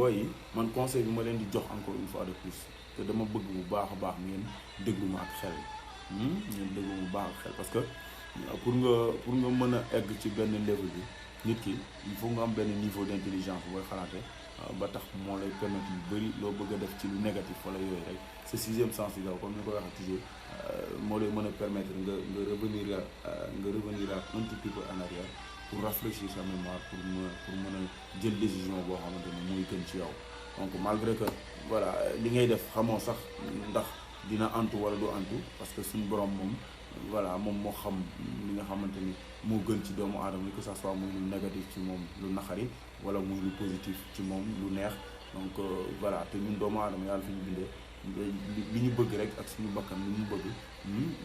booy yi man conseil bi ma leen di jox encore une fois de plus te dama bëgg bu baax a baax ngeen déglu ma ak xel ngeen déglu bu baax ak xel parce que pour nga mën a egg ci benn level bi nit ki il faut nga am benn niveau d'intelligence booy xalaate ba tax moo lay permettre yu bëri loo bëgg a def ci lu négatif wala yooyu rek ce sixième sens yi daw comme ni ko waxee toujours moo lay mën a permettre nga revenir un tout petit peu en arrière pour rafraîchir sa mémoire pour mën a jël décision boo xamante ni muy gën ci yow. Donc malgré que voilà li ngay def xamoo sax ndax dina antu wala du antu parce que suñu borom moom voilà moom moo xam li nga xamante ni moo gën ci doomu aadama ni que ça soit muy lu négatif ci moom lu naqari wala muy lu positif ci moom lu neex. Donc voilà te ñun doomu aadama yàlla fi ñu bindee li ñu bëgg rek ak suñu bakkan li ñu bëgg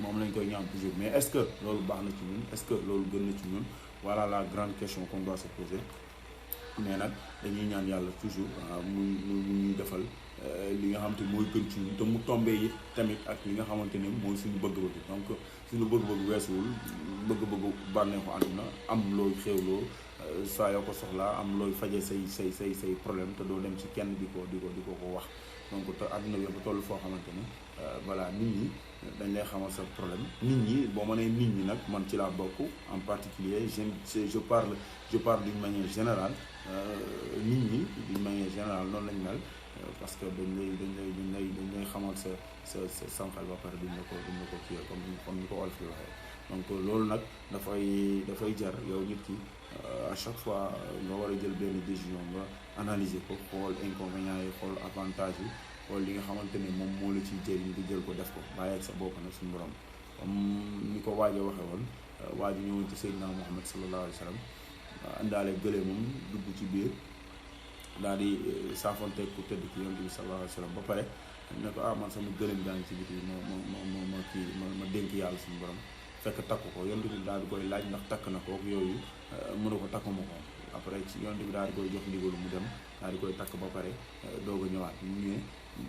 moom lañ koy ñaan toujours mais est-ce que loolu baax na ci ñun est-ce que loolu gën na ci ñun voilà la grande question qu'on doit se poser. Mais nag dañuy ñaan yàlla toujours muy ñuy defal li nga xamante ni mooy gën ci ñun te mu tombé yi tamit ak li nga xamante ni mooy suñu bëgg-bëgg. Donc suñu bëgg-bëgg weesuwul bëgg-bëggu bànneexu àdduna am looy xéewloo saa yoo ko soxlaa am looy faje say problème te doo dem ci kenn di ko wax. Donc te àdduna bi ba toll foo xamante ni voilà nit ñi dañ lay xamal sa problème nit ñi boo ma nee nit ñi nag man ci laa bokk en particulier je parle d'une manière générale nit ñi d'une manière générale noonu lañ mel parce que dañ lay xamal sa sànqal ba pare duñ la ko kii comme ni ko olof yi waxee. Donc loolu nag dafay jar yow nit ki à chaque fois nga war a jël benn décision nga analyser ko xool inconvénients yi xool avantages yi xool li nga xamante ne moom moo la ciy jëriñ nga jël ko def ko bàyyi ak sa bopp nag suñu borom comme ni ko waajo waxee woon waa ji ñëwoon ci Seydina Muhammad sallallahu alayhi wa sallam indaale gëlee moom dugg ci biir daal di saafonteeg ku tëdd ki yonent bi sallallahu alayhi wa sallam ba pare ne ko man sama gëléem gaa ngi ci biti ma dénk yàlla suñu borom fekk takk ko yonent bi daal di koy laaj ndax takk na ko yooyu mënu ko takkuma ko après ci yonent bi daal di koy jox ndigalu mu dem daal di koy takk ba pare doog a ñëwaat mu ñëwee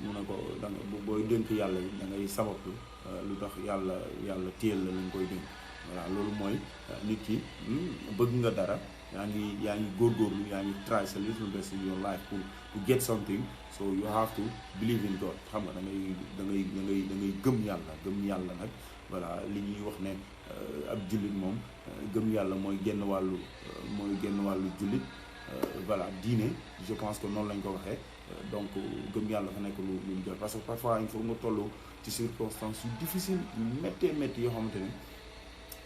mu ne ko da nga booy dénk yàlla yi da ngay sabablu lu tax yàlla téyel la lañ koy dénk. Voilà loolu mooy nit ki bëgg nga dara yaa ngi góorgóorlu yaa ngi try sa little best in your life pour to get something so you have to believe in God xam nga da ngay gëm yàlla nag voilà li ñuy wax ne ab jullit moom gëm yàlla mooy genn wàllu jullit voilà diine je pense que noonu lañ ko waxee donc gëm yàlla fa nekk lu jël parce que parfois il faut nga toll ci circonstances yu difficile yu métti yoo xamante ni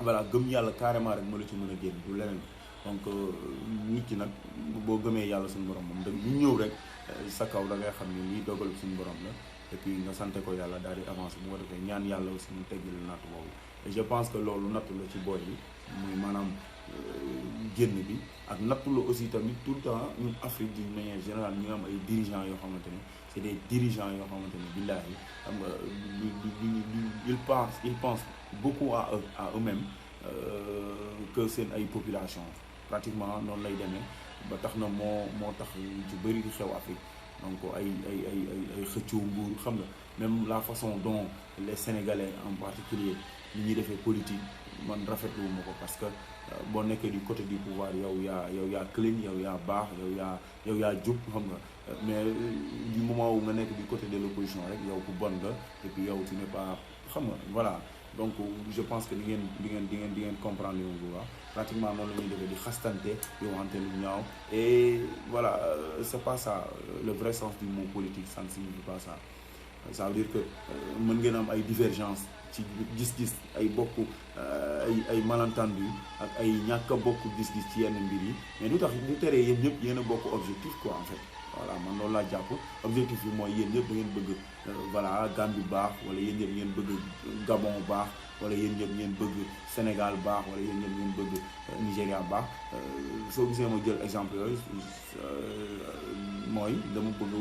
voilà gëm yàlla carrément rek moo la ci mën a génn du leneen. Donc nit ki nag boo gëmee yàlla suñu borom moom da ñu ñëw rek sa kaw da ngay xam ni lii dogal suñu borom la et puis nga sante ko yàlla daal di avancer bu ko defee ñaan yàlla aussi mu teggil natt boobu. Et je pense que loolu nattu la ci booy bi muy maanaam génn bi ak nattu la aussi tamit tout le temps ñun Afrique d'une manière générale ñu am ay dirigeants yoo xamante ni c'est des dirigeants yoo xamante ni billaahi xam nga ils pensent beaucoup à eux-mêmes que seen ay population pratiquement noonu lay demee ba tax na moo tax ci bëri di xew Afrique. Donc ay xëccoo nguur xam nga même la façon dont les Sénégalais en particulier ni ñuy defee politique man rafetlu ma ko parce que boo nekkee du côté du pouvoir yow yaa clean yow yaa baax yow yaa jub xam nga mais du moment où nga nekk du côté de l'opposition rek yow ku bon nga et puis yow tu n'es pas xam nga voilà. Donc je pense que di ngeen comprendre li mu wax pratiquement noonu la ñuy defee di xastante di waxante lu ñaaw et voilà c'est pas ça le vrai sens du mot politique ça ne signifie pas ça. Ça veut dire que mën ngeen am ay divergence ci gis-gis ay bokk ay malentendu ak ay ñàkk a bokk gis-gis ci yenn mbir yi mais du tax du teree yéen ñëpp yéen a bokk objectif quoi en fait. Voilà man loolu laa jàpp objectif bi mooy yéen ñëpp da ngeen bëgg voilà Gambie baax wala yéen ñëpp ngeen bëgg Gabon baax wala yéen ñëpp ngeen bëgg Sénégal baax wala yéen ñëpp ngeen bëgg Nigéria baax soo gisee ma jël exemple yooyu mooy dama bëgg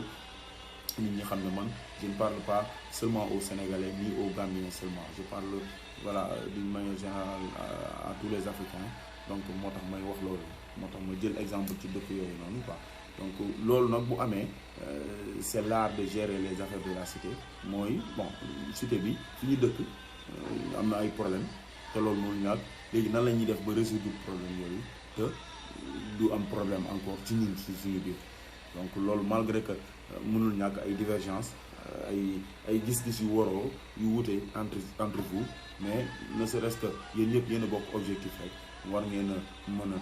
nit ñi xam ne man je ne parle pas seulement aux Sénégalais ni aux Gambiens seulement je parle voilà d'une manière générale à tous les Africains donc moo tax may wax loolu moo tax ma jël exemple ci dëkk yooyu noonu quoi. Donc loolu nag bu amee c'est l'art de gérer les affaires de la cité mooy bon cité bi fi ñu dëkk am na ay problème te loolu moom ñaar léegi nan la ñuy def ba résoudre problème yooyu te du am problème encore ci ñun ci suñu biir donc loolu malgré que mënul ñàkk ay divergence ay gis-gis yu waroo yu wute entre vous, mais ne serait-ce que yéen ñëpp yéen a bokk objectif rek war ngeen a mën a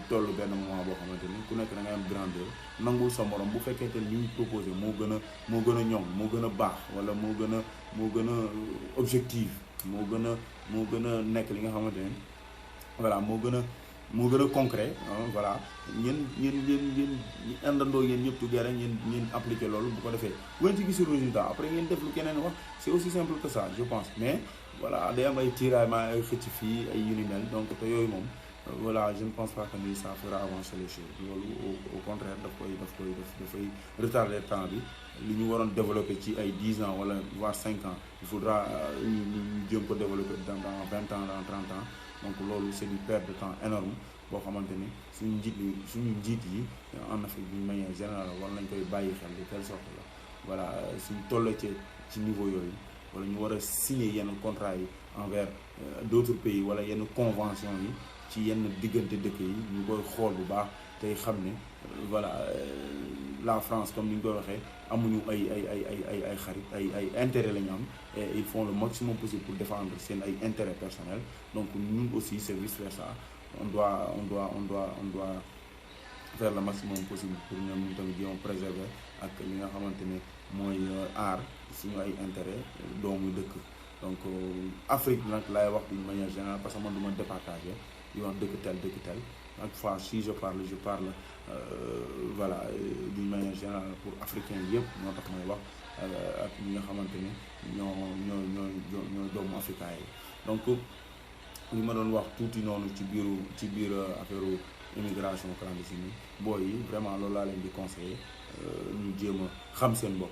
toll benn moment boo xamante ni ku nekk da ngay am grandeur nangul sa morom bu fekkente ni ñu proposé moo gën a ñoŋ moo gën a baax wala moo gën a objectif moo gën a nekk li nga xamante ni voilà moo gën a concret voilà ngeen àndandoo yéen ñëpp together ngeen appliqué loolu bu ko defee bu ngeen ci gisul résultat après ngeen def lu keneen wax c'est aussi simple que ça je pense. Mais voilà day am ay tiraillement ay xëcc fii ay yu ni mel donc te yooyu moom voilà je ne pense pas que ni ça fera avancer les choses loolu au contraire dafay retarder temps bi li ñu waroon développer ci ay 10 ans wala voire 5 ans il faudra ñu jéem ko développer dans 20 ans dans 30 ans. Donc loolu c'est une perte de temps énorme boo xamante ni suñu njiit yi en Afrique d'une manière générale war nañ koy bàyyi xel de telle sorte la voilà suñu tollee ci niveau yooyu wala ñu war a signer yenn contrat yi envers d'autres pays wala yenn convention yi ci yenn diggante dëkk yi ñu koy xool bu baax tey xam ne voilà la France comme ni ñu koy waxee amuñu ay xarit ay intérêt la ñu am et ils font le maximum possible pour défendre seen ay intérêt personnel. Donc ñun aussi c'est vice versa on doit faire le maximum possible pour ñoom ñu tamit jéem a préserver ak li nga xamante ne mooy aar suñu ay intérêt doomu dëkk. Donc Afrique nag laay wax d'une manière générale parce que man du ma départager di wax dëkk tel chaque fois si je parle voilà d'une manière générale pour africain yëpp moo tax may wax ak ñi nga xamante ne ñoo doomu africain yi. Donc li ma doon wax tuuti noonu ci biir affaire immigration clandestine booy yi vraiment loolu laa leen di conseiller ñu jéem a xam seen bopp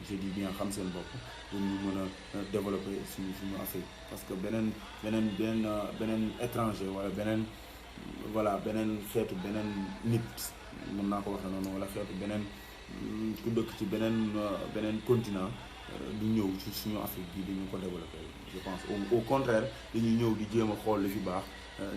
je dis bien xam seen bopp pour ñu mën a développer suñu Afrique parce que beneen étranger wala beneen xeetu beneen nit mën naa ko waxee noonu wala xeetu beneen ku dëkk ci beneen continent du ñëw ci suñu Afrique bi dañu ko développer. Je pense au contraire dañuy ñëw di jéem a xool li fi baax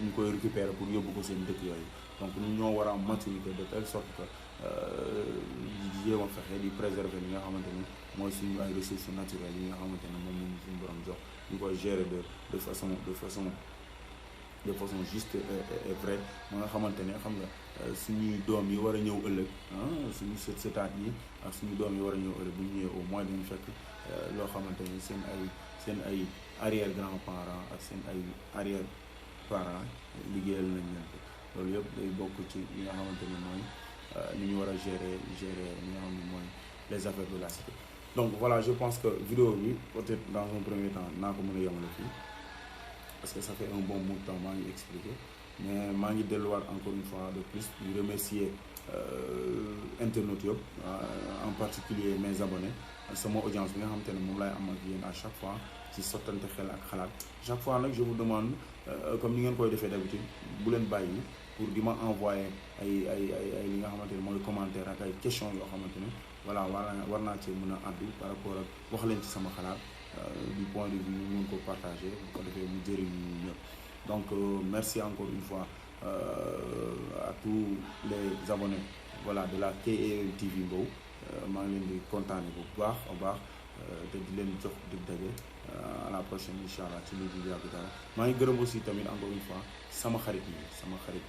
ñu koy récupérer pour yóbbu ko seen dëkk yooyu. Donc ñu ñoo war a am maturité de telle sorte que di jéem a fexe di préserver li nga xamante ni mooy suñu ay ressources naturelles yi nga xamante ne moom lañu suñu borom jox ñu koy gérer de façon juste et vraie ba nga xamante ne xam nga suñuy doom yi war a ñëw ëllëg suñu sëtaat yi ak suñu doom yi war a ñëw ëllëg bu ñu ñëwee au moins dañu fekk loo xamante ni seen ay arrière grands-parents ak seen ay arrière parents liggéeyal nañ leen ko loolu yëpp day bokk ci li nga xamante ni mooy ni ñu war a gérer li nga xam ne mooy les affaires de la cité. Donc voilà, je pense que vidéo bi peut-être dans un premier temps naa ko mën a yemale fii parce que ça fait un bon bout de temps maa ngi expliqué mais maa ngi delluwaat encore une fois de plus di remercier internautes yëpp en particulier mes abonnés sama audience bi nga xamante ne moom laay am ak yéen à chaque fois ci sottante xel ak xalaat chaque fois nag je vous demande comme ni ngeen koy defee d'habitude bu leen bàyyi pour di ma envoyer ay li nga xamante ne mooy commentaire ak ay questions yoo xamante ne voilà war naa cee mën a àddu par rapport ak wax leen ci sama xalaat du point de vue ñu mën ko partager bu ko defee mu jëriñ ñu ñëpp. Donc merci encore une fois à tous les abonnés voilà de la KAM TV Mbow maa ngi leen di kontaane bu baax a baax te di leen jox dig daje à la prochaine incha allah ci lu dul yàgg dara. Maa ngi gërëm aussi tamit encore une fois sama xarit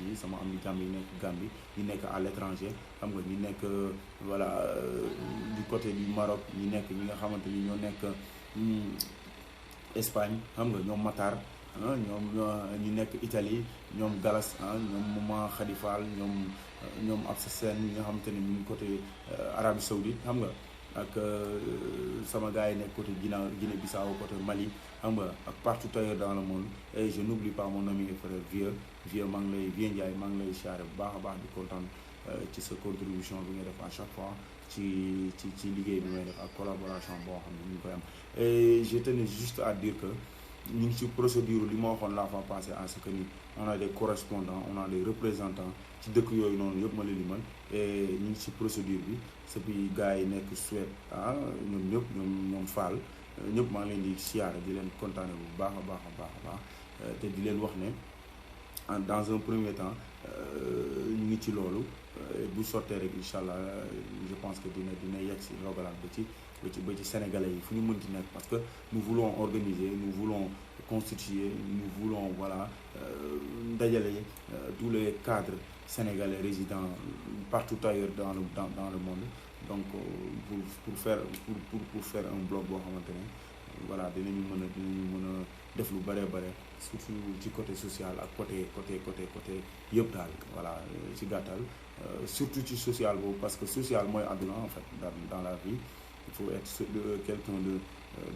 yi sama am di Gambie yi nekk Gambie ñi nekk à l'étranger xam nga ñi nekk voilà du côté du Maroc ñi nga xamante ni ñoo nekk Espagne xam nga ñoom Matar ñoom ñi nekk Italie ñoom Galas ñoom Mama Khadifal ñoom Absa Sène ñi nga xamante ni ñu ngi côté Arabie Saoudite xam nga ak sama gars yi nekk côté Guinée-Bissau côté Mali xam nga ak partout ailleurs dans le monde et je n'oublie pas mon ami et frère Vieux maa ngi lay Vieux Ndiaye maa ngi lay siyaare bu baax a baax di kontaan ci sa contribution bi ngay def à chaque fois ci liggéey bi ngay def ak collaboration boo xam ne ñu ngi koy am et je tenais juste à dire que ñu ngi ci procédure li ma waxoon la fois passée à ce que ni on a des correspondants on a des représentants ci dëkk yooyu noonu yëpp ma leen limal et ñu ngi ci procédure bi depuis gars yi nekk Suède ñoom ñëpp ñoom Fall ñëpp maa ngi leen di siyaare di leen kontaane bu baax a baax te di leen wax ne dans un premier temps ñu ngi ci loolu bu sottee rek incha allah je pense que dina yegg si rogalaat ba ci sénégalais yi fu ñu mënti nekk parce que nous voulons organiser, nous voulons constituer, nous voulons voilà dajale tous les cadres sénégalais résidents partout ailleurs dans le monde. Donc pour faire un bloc boo xamante ne voilà dinañu mën a def lu bare surtout ci côté social ak côté yëpp daal voilà ci gàttal surtout ci social boobu parce que social mooy àdduna en fait dans la vie il faut être quelqu'un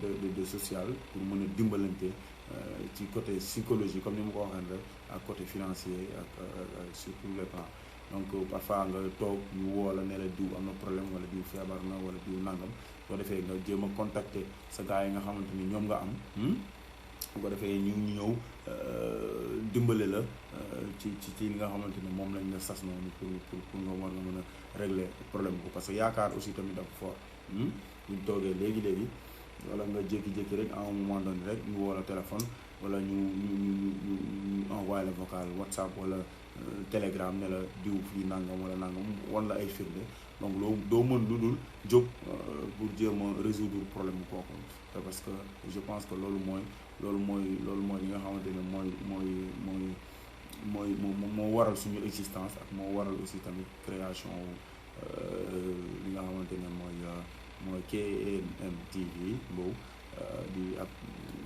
de social pour mën a dimbalante ci côté psychologie comme ni ma ko waxee rek ak côté financier ak sur tous les plans. Donc parfois nga toog ñu woo la ne la diw am na problème wala diw feebar na wala diw nangam soo defee nga jéem a contacter sa gars yi nga xamante ni ñoom nga am bu ko defee ñu ñëw dimbale la ci li nga xamante ni moom lañ la sas noonu pour nga war nga mën a régler problème ko parce que yaakaar aussi tamit dafa fort buñ toogee léegi wala nga jékki-jékki rek à un moment donné rek ñu woo la téléphone wala ñu envoyé la vocal WhatsApp wala Telegram ne la diw fii nangam wala nangam wan la ay firnde donc loolu doo mën lu dul jóg pour jéem a résoudre problème kooku parce que je pense que loolu mooy li nga xamante ne moo waral suñu existence ak moo waral aussi tamit création li nga xamante ne mooy KAM TV boobu di ak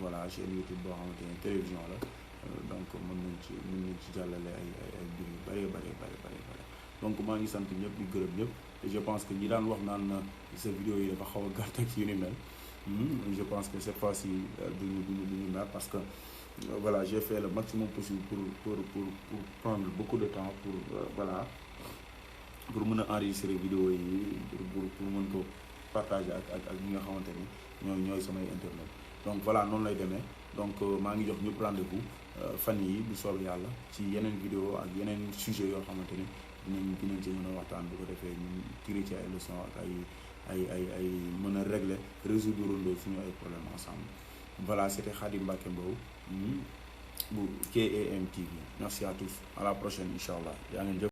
voilà chaîne YouTube boo xamante ne télévision la donc mën nañ ci jàllale ay mbir yu bari donc maa ngi sant ñëpp di gërëm ñëpp et je pense que ñi daan wax naan sa vidéo yi dafa xaw a gàtt ak yu ni mel je pense que cette fois-ci duñu mer parce que voilà j'ai fait le maximum possible pour prendre beaucoup de temps pour voilà pour mën a enregistrer vidéo yi pour mën ko partager ak ñi nga xamante ni ñooy samay internet donc voilà noonu lay demee donc maa ngi jox ñëpp rendez-vous fan yi bu soobee yàlla ci yeneen vidéo ak yeneen sujet yoo xamante ni dinañ ci mën a waxtaan bu ko defee ñu tiré ci ay leçons ak ay mën a régler résoudre suñu ay problèmes ensemble voilà c'était Khadim Mbacké Mbow bu KAM TV merci à tous à la prochaine incha allah yaa ngeen jëf